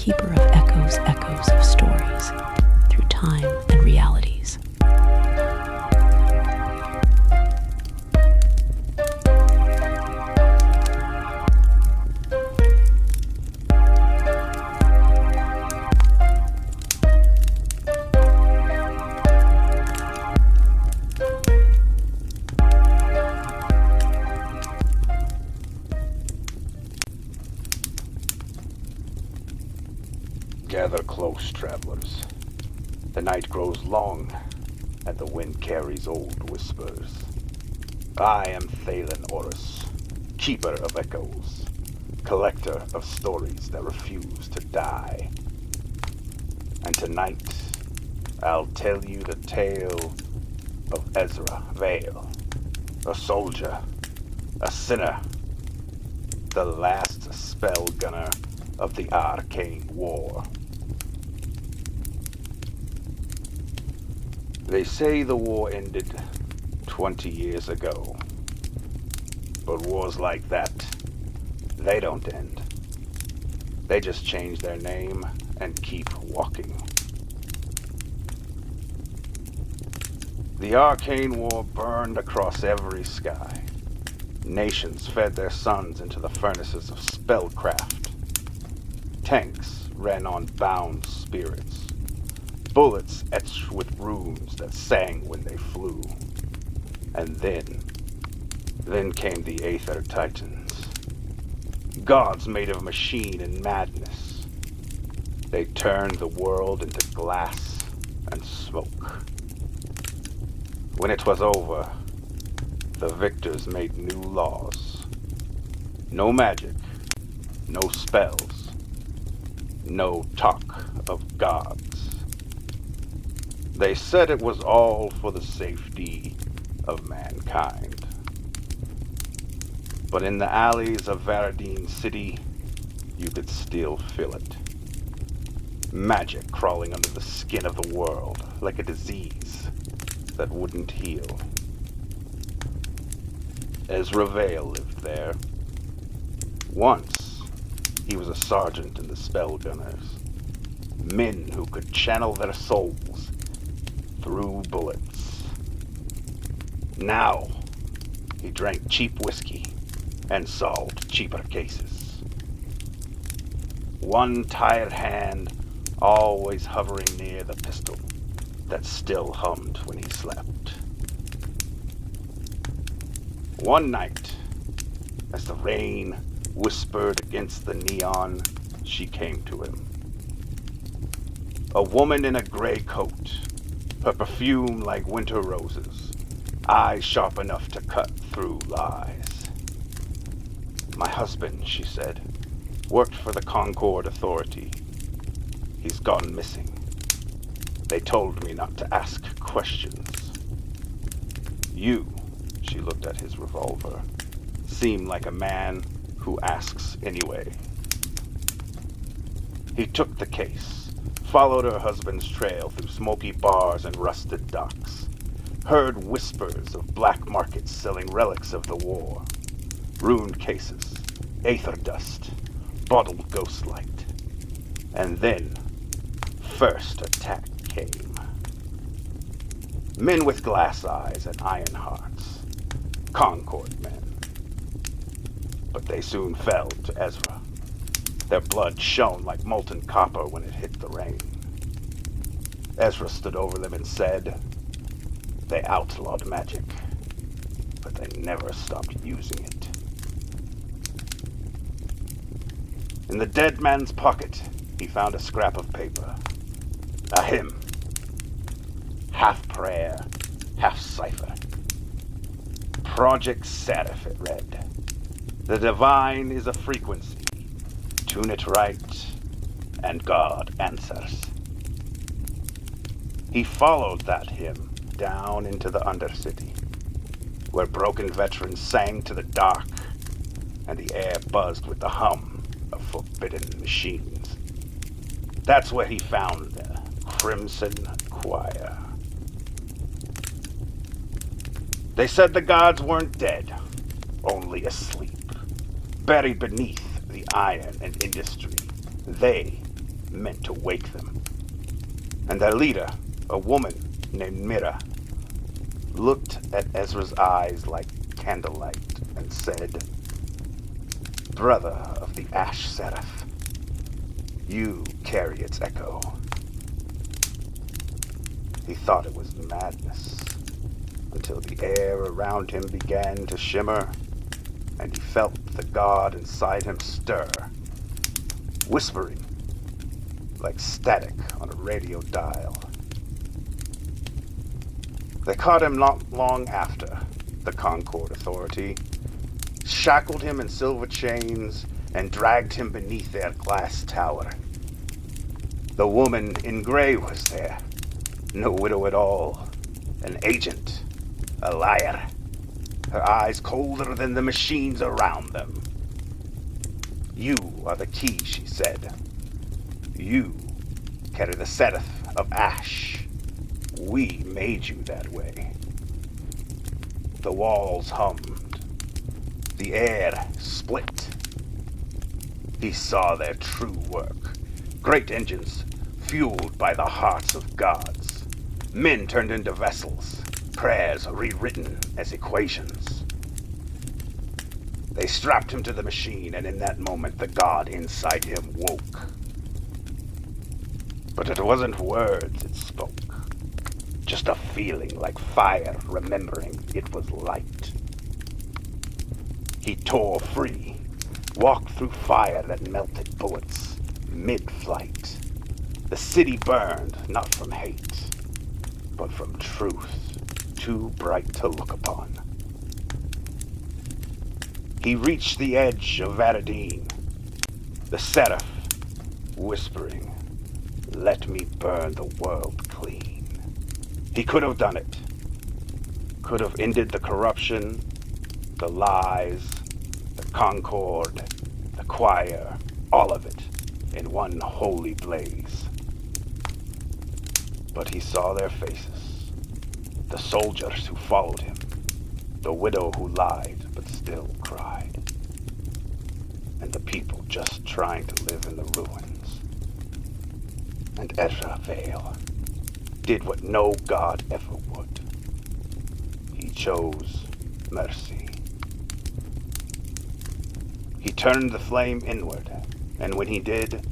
keeper of echoes, echoes of stories, through time and realities. Gather close, travelers. The night grows long, and the wind carries old whispers. I am Thalen Orus, keeper of echoes, collector of stories that refuse to die. And tonight, I'll tell you the tale of Ezra Vale, a soldier, a sinner, the last spell gunner of the Arcane War. They say the war ended 20 years ago. But wars like that, they don't end. They just change their name and keep walking. The Arcane War burned across every sky. Nations fed their sons into the furnaces of spellcraft. Tanks ran on bound spirits. Bullets etched with runes that sang when they flew. And then came the Aether Titans. Gods made of machine and madness. They turned the world into glass and smoke. When it was over, the victors made new laws. No magic, no spells, no talk of gods. They said it was all for the safety of mankind. But in the alleys of Varadine City, you could still feel it. Magic crawling under the skin of the world, like a disease that wouldn't heal. Ezra Vale lived there. Once, he was a sergeant in the Spellgunners. Men who could channel their souls through bullets. Now, he drank cheap whiskey and solved cheaper cases. One tired hand always hovering near the pistol that still hummed when he slept. One night, as the rain whispered against the neon, she came to him. A woman in a gray coat, her perfume like winter roses, eyes sharp enough to cut through lies. My husband, she said, worked for the Concord Authority. He's gone missing. They told me not to ask questions. You, she looked at his revolver, seem like a man who asks anyway. He took the case, followed her husband's trail through smoky bars and rusted docks, heard whispers of black markets selling relics of the war, ruined cases, aether dust, bottled ghostlight. And then, first attack came. Men with glass eyes and iron hearts, Concord men. But they soon fell to Ezra. Their blood shone like molten copper when it hit the rain. Ezra stood over them and said, they outlawed magic, but they never stopped using it. In the dead man's pocket, he found a scrap of paper. A hymn. Half prayer, half cipher. Project Seraph, it read. The divine is a frequency. Tune it right, and God answers. He followed that hymn down into the Undercity, where broken veterans sang to the dark, and the air buzzed with the hum of forbidden machines. That's where he found the Crimson Choir. They said the gods weren't dead, only asleep, buried beneath the iron and industry. They meant to wake them. And their leader, a woman named Mira, looked at Ezra's eyes like candlelight and said, "Brother of the Ash Seraph, you carry its echo." He thought it was madness, until the air around him began to shimmer, and he felt the god inside him stir, whispering like static on a radio dial. They caught him not long after, the Concord Authority, shackled him in silver chains, and dragged him beneath their glass tower. The woman in gray was there, no widow at all, an agent, a liar, her eyes colder than the machines around them. "You are the key," she said. "You carry the Seraph of Ash. We made you that way." The walls hummed. The air split. He saw their true work. Great engines fueled by the hearts of gods. Men turned into vessels. Prayers rewritten as equations. They strapped him to the machine, and in that moment the god inside him woke. But it wasn't words it spoke. Just a feeling like fire remembering it was light. He tore free, walked through fire that melted bullets, mid-flight. The city burned, not from hate, but from truth, too bright to look upon. He reached the edge of Varadine, the Seraph whispering, "Let me burn the world clean." He could have done it. Could have ended the corruption, the lies, the concord, the choir, all of it in one holy blaze. But he saw their faces, the soldiers who followed him, the widow who lied but still cried, and the people just trying to live in the ruins. And Ezra Vale did what no god ever would. He chose mercy. He turned the flame inward, and when he did,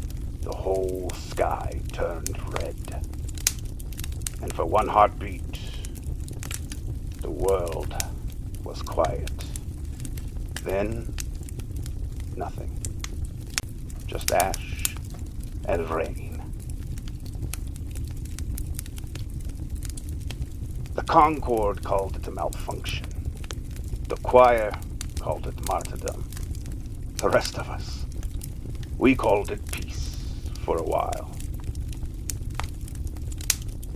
the whole sky turned red. And for one heartbeat, the world was quiet. Then, nothing. Just ash and rain. The Concord called it a malfunction. The choir called it martyrdom. The rest of us, we called it peace for a while.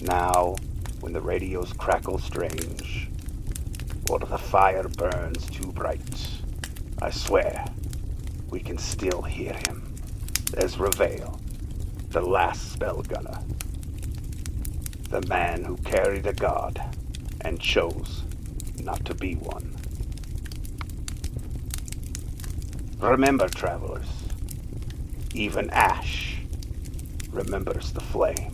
Now, when the radios crackle strange, or the fire burns too bright, I swear we can still hear him. Ezra Vale, the last spell gunner. The man who carried a god and chose not to be one. Remember, travelers, even ash remembers the flame.